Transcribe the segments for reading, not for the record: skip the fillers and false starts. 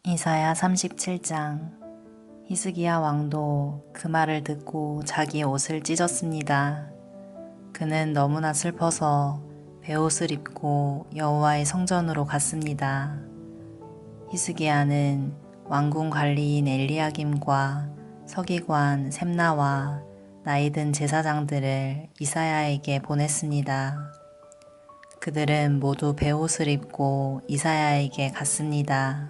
이사야 37장. 히스기야 왕도 그 말을 듣고 자기 옷을 찢었습니다. 그는 너무나 슬퍼서 베옷을 입고 여호와의 성전으로 갔습니다. 히스기야는 왕궁 관리인 엘리야김과 서기관 셈나와 나이든 제사장들을 이사야에게 보냈습니다. 그들은 모두 베옷을 입고 이사야에게 갔습니다.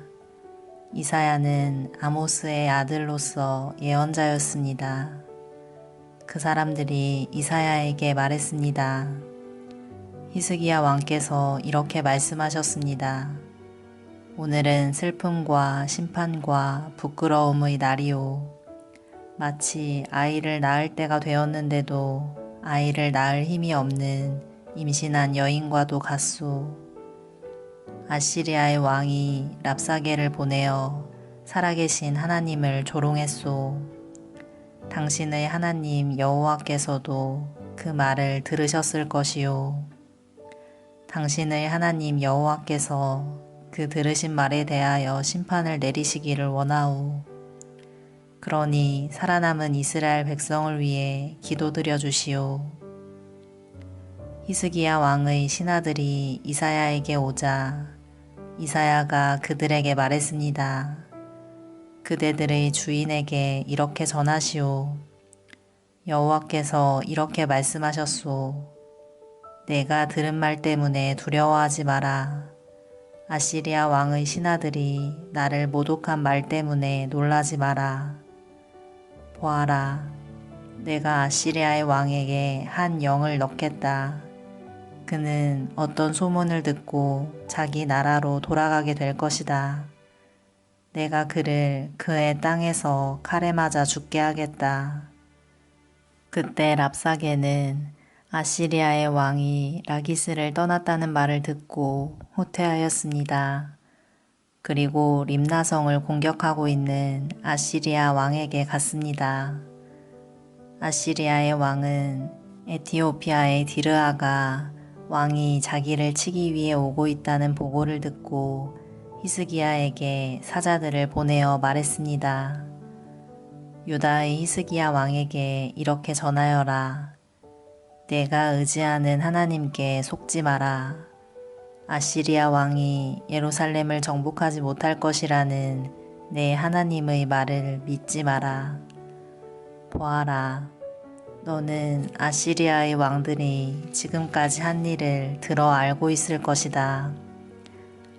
이사야는 아모스의 아들로서 예언자였습니다. 그 사람들이 이사야에게 말했습니다. 히스기야 왕께서 이렇게 말씀하셨습니다. 오늘은 슬픔과 심판과 부끄러움의 날이요. 마치 아이를 낳을 때가 되었는데도 아이를 낳을 힘이 없는 임신한 여인과도 같소. 아시리아의 왕이 랍사게를 보내어 살아계신 하나님을 조롱했소. 당신의 하나님 여호와께서도 그 말을 들으셨을 것이요. 당신의 하나님 여호와께서 그 들으신 말에 대하여 심판을 내리시기를 원하오. 그러니 살아남은 이스라엘 백성을 위해 기도드려 주시오. 히스기야 왕의 신하들이 이사야에게 오자 이사야가 그들에게 말했습니다. 그대들의 주인에게 이렇게 전하시오. 여호와께서 이렇게 말씀하셨소. 내가 들은 말 때문에 두려워하지 마라. 아시리아 왕의 신하들이 나를 모독한 말 때문에 놀라지 마라. 보아라, 내가 아시리아의 왕에게 한 영을 넣겠다. 그는 어떤 소문을 듣고 자기 나라로 돌아가게 될 것이다. 내가 그를 그의 땅에서 칼에 맞아 죽게 하겠다. 그때 랍사게는 아시리아의 왕이 라기스를 떠났다는 말을 듣고 후퇴하였습니다. 그리고 림나성을 공격하고 있는 아시리아 왕에게 갔습니다. 아시리아의 왕은 에티오피아의 디르아가 왕이 자기를 치기 위해 오고 있다는 보고를 듣고 히스기야에게 사자들을 보내어 말했습니다. 유다의 히스기야 왕에게 이렇게 전하여라. 내가 의지하는 하나님께 속지 마라. 아시리아 왕이 예루살렘을 정복하지 못할 것이라는 내 하나님의 말을 믿지 마라. 보아라. 너는 아시리아의 왕들이 지금까지 한 일을 들어 알고 있을 것이다.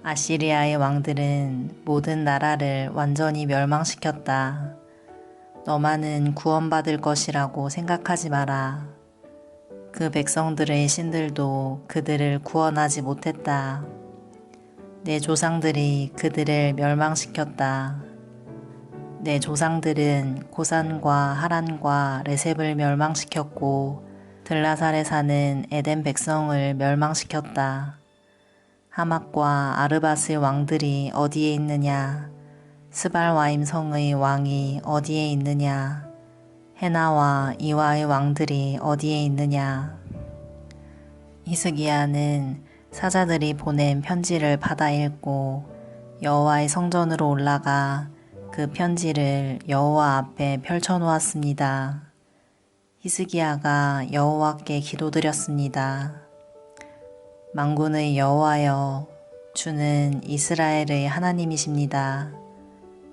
아시리아의 왕들은 모든 나라를 완전히 멸망시켰다. 너만은 구원받을 것이라고 생각하지 마라. 그 백성들의 신들도 그들을 구원하지 못했다. 내 조상들이 그들을 멸망시켰다. 내 조상들은 고산과 하란과 레셉을 멸망시켰고 들라살에 사는 에덴 백성을 멸망시켰다. 하맛과 아르밧의 왕들이 어디에 있느냐? 스발와임 성의 왕이 어디에 있느냐? 헤나와 이와의 왕들이 어디에 있느냐? 히스기야는 사자들이 보낸 편지를 받아 읽고 여호와의 성전으로 올라가 그 편지를 여호와 앞에 펼쳐놓았습니다. 히스기야가 여호와께 기도드렸습니다. 만군의 여호와여, 주는 이스라엘의 하나님이십니다.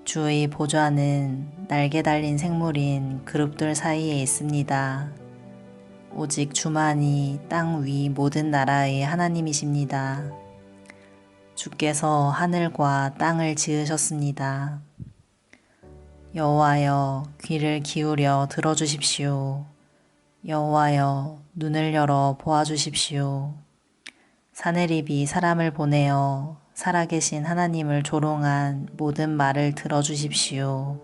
주의 보좌는 날개 달린 생물인 그룹들 사이에 있습니다. 오직 주만이 땅 위 모든 나라의 하나님이십니다. 주께서 하늘과 땅을 지으셨습니다. 여호와여, 귀를 기울여 들어주십시오. 여호와여, 눈을 열어 보아주십시오. 사내립이 사람을 보내어 살아계신 하나님을 조롱한 모든 말을 들어주십시오.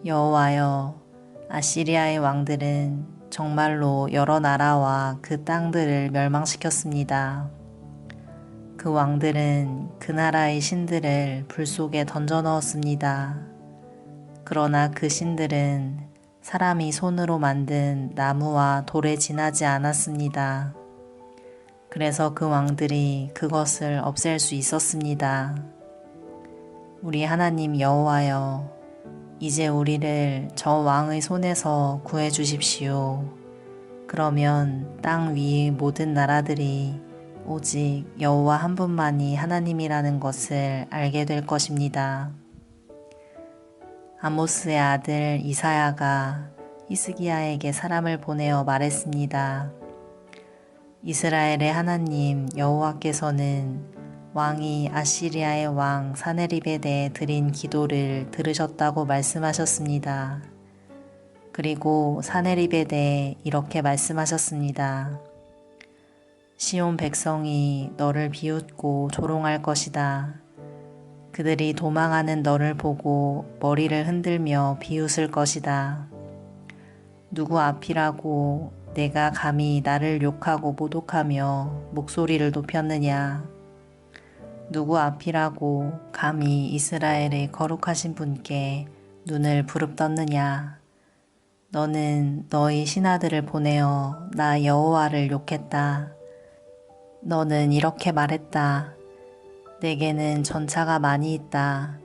여호와여, 아시리아의 왕들은 정말로 여러 나라와 그 땅들을 멸망시켰습니다. 그 왕들은 그 나라의 신들을 불 속에 던져 넣었습니다. 그러나 그 신들은 사람이 손으로 만든 나무와 돌에 지나지 않았습니다. 그래서 그 왕들이 그것을 없앨 수 있었습니다. 우리 하나님 여호와여, 이제 우리를 저 왕의 손에서 구해 주십시오. 그러면 땅 위의 모든 나라들이 오직 여호와 한 분만이 하나님이라는 것을 알게 될 것입니다. 아모스의 아들 이사야가 히스기야에게 사람을 보내어 말했습니다. 이스라엘의 하나님 여호와께서는 왕이 아시리아의 왕 사네립에 드린 기도를 들으셨다고 말씀하셨습니다. 그리고 사네립에 대해 이렇게 말씀하셨습니다. 시온 백성이 너를 비웃고 조롱할 것이다. 그들이 도망하는 너를 보고 머리를 흔들며 비웃을 것이다. 누구 앞이라고 내가 감히 나를 욕하고 모독하며 목소리를 높였느냐? 누구 앞이라고 감히 이스라엘의 거룩하신 분께 눈을 부릅떴느냐? 너는 너희 신하들을 보내어 나 여호와를 욕했다. 너는 이렇게 말했다. 내게는 전차가 많이 있다.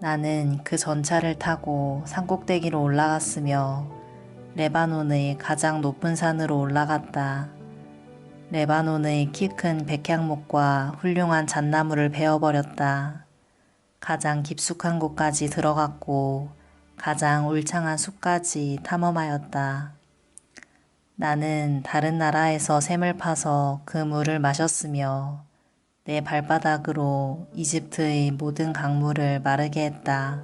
나는 그 전차를 타고 산꼭대기로 올라갔으며 레바논의 가장 높은 산으로 올라갔다. 레바논의 키 큰 백향목과 훌륭한 잣나무를 베어버렸다. 가장 깊숙한 곳까지 들어갔고 가장 울창한 숲까지 탐험하였다. 나는 다른 나라에서 샘을 파서 그 물을 마셨으며 내 발바닥으로 이집트의 모든 강물을 마르게 했다.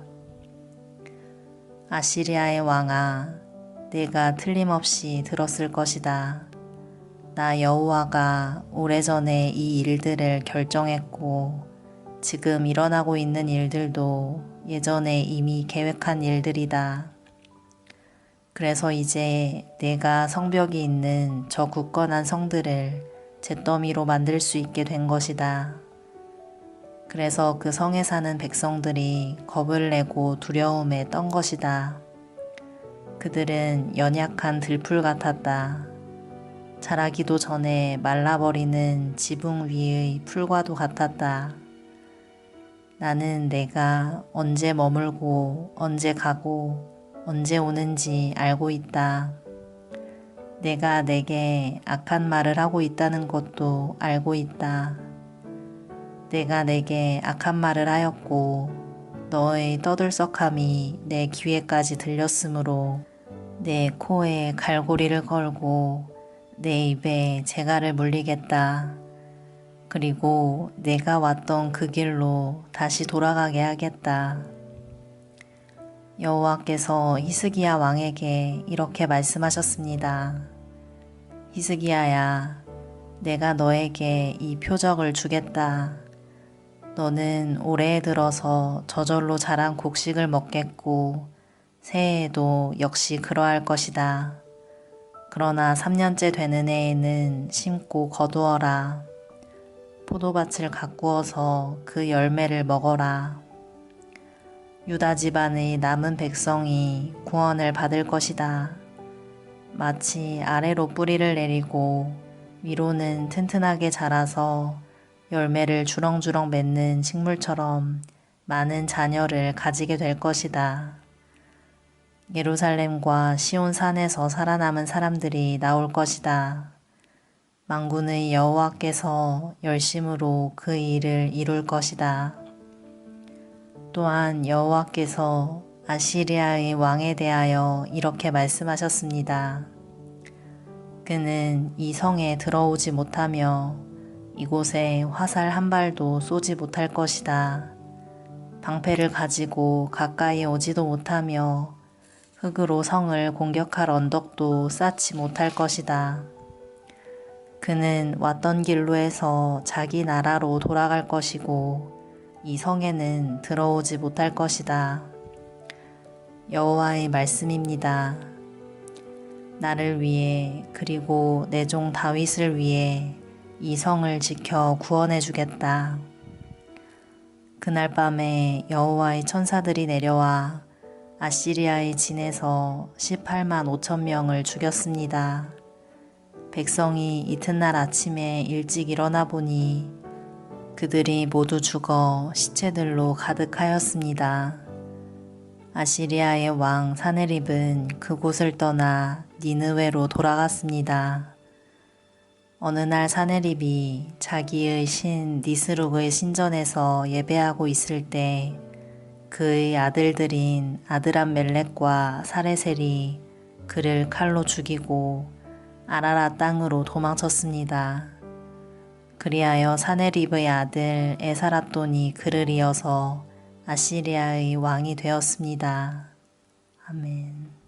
아시리아의 왕아, 내가 틀림없이 들었을 것이다. 나 여호와가 오래전에 이 일들을 결정했고 지금 일어나고 있는 일들도 예전에 이미 계획한 일들이다. 그래서 이제 내가 성벽이 있는 저 굳건한 성들을 잿더미로 만들 수 있게 된 것이다. 그래서 그 성에 사는 백성들이 겁을 내고 두려움에 떤 것이다. 그들은 연약한 들풀 같았다. 자라기도 전에 말라버리는 지붕 위의 풀과도 같았다. 나는 내가 언제 머물고 언제 가고 언제 오는지 알고 있다. 내가 내게 악한 말을 하고 있다는 것도 알고 있다. 내가 내게 악한 말을 하였고 너의 떠들썩함이 내 귀에까지 들렸으므로 내 코에 갈고리를 걸고 내 입에 재갈을 물리겠다. 그리고 내가 왔던 그 길로 다시 돌아가게 하겠다. 여호와께서 히스기야 왕에게 이렇게 말씀하셨습니다. 히스기야야, 내가 너에게 이 표적을 주겠다. 너는 올해에 들어서 저절로 자란 곡식을 먹겠고 새해에도 역시 그러할 것이다. 그러나 3년째 되는 해에는 심고 거두어라. 포도밭을 가꾸어서 그 열매를 먹어라. 유다 집안의 남은 백성이 구원을 받을 것이다. 마치 아래로 뿌리를 내리고 위로는 튼튼하게 자라서 열매를 주렁주렁 맺는 식물처럼 많은 자녀를 가지게 될 것이다. 예루살렘과 시온 산에서 살아남은 사람들이 나올 것이다. 만군의 여호와께서 열심으로 그 일을 이룰 것이다. 또한 여호와께서 아시리아의 왕에 대하여 이렇게 말씀하셨습니다. 그는 이 성에 들어오지 못하며 이곳에 화살 한 발도 쏘지 못할 것이다. 방패를 가지고 가까이 오지도 못하며 흙으로 성을 공격할 언덕도 쌓지 못할 것이다. 그는 왔던 길로 해서 자기 나라로 돌아갈 것이고 이 성에는 들어오지 못할 것이다. 여호와의 말씀입니다. 나를 위해 그리고 내 종 다윗을 위해 이 성을 지켜 구원해 주겠다. 그날 밤에 여호와의 천사들이 내려와 아시리아의 진에서 18만 5천 명을 죽였습니다. 백성이 이튿날 아침에 일찍 일어나 보니 그들이 모두 죽어 시체들로 가득하였습니다. 아시리아의 왕 사네립은 그곳을 떠나 니느웨로 돌아갔습니다. 어느 날 사네립이 자기의 신 니스룩의 신전에서 예배하고 있을 때 그의 아들들인 아드람멜렉과 사레셀이 그를 칼로 죽이고 아라라 땅으로 도망쳤습니다. 그리하여 사네립의 아들 에사라돈이 그를 이어서 아시리아의 왕이 되었습니다. 아멘.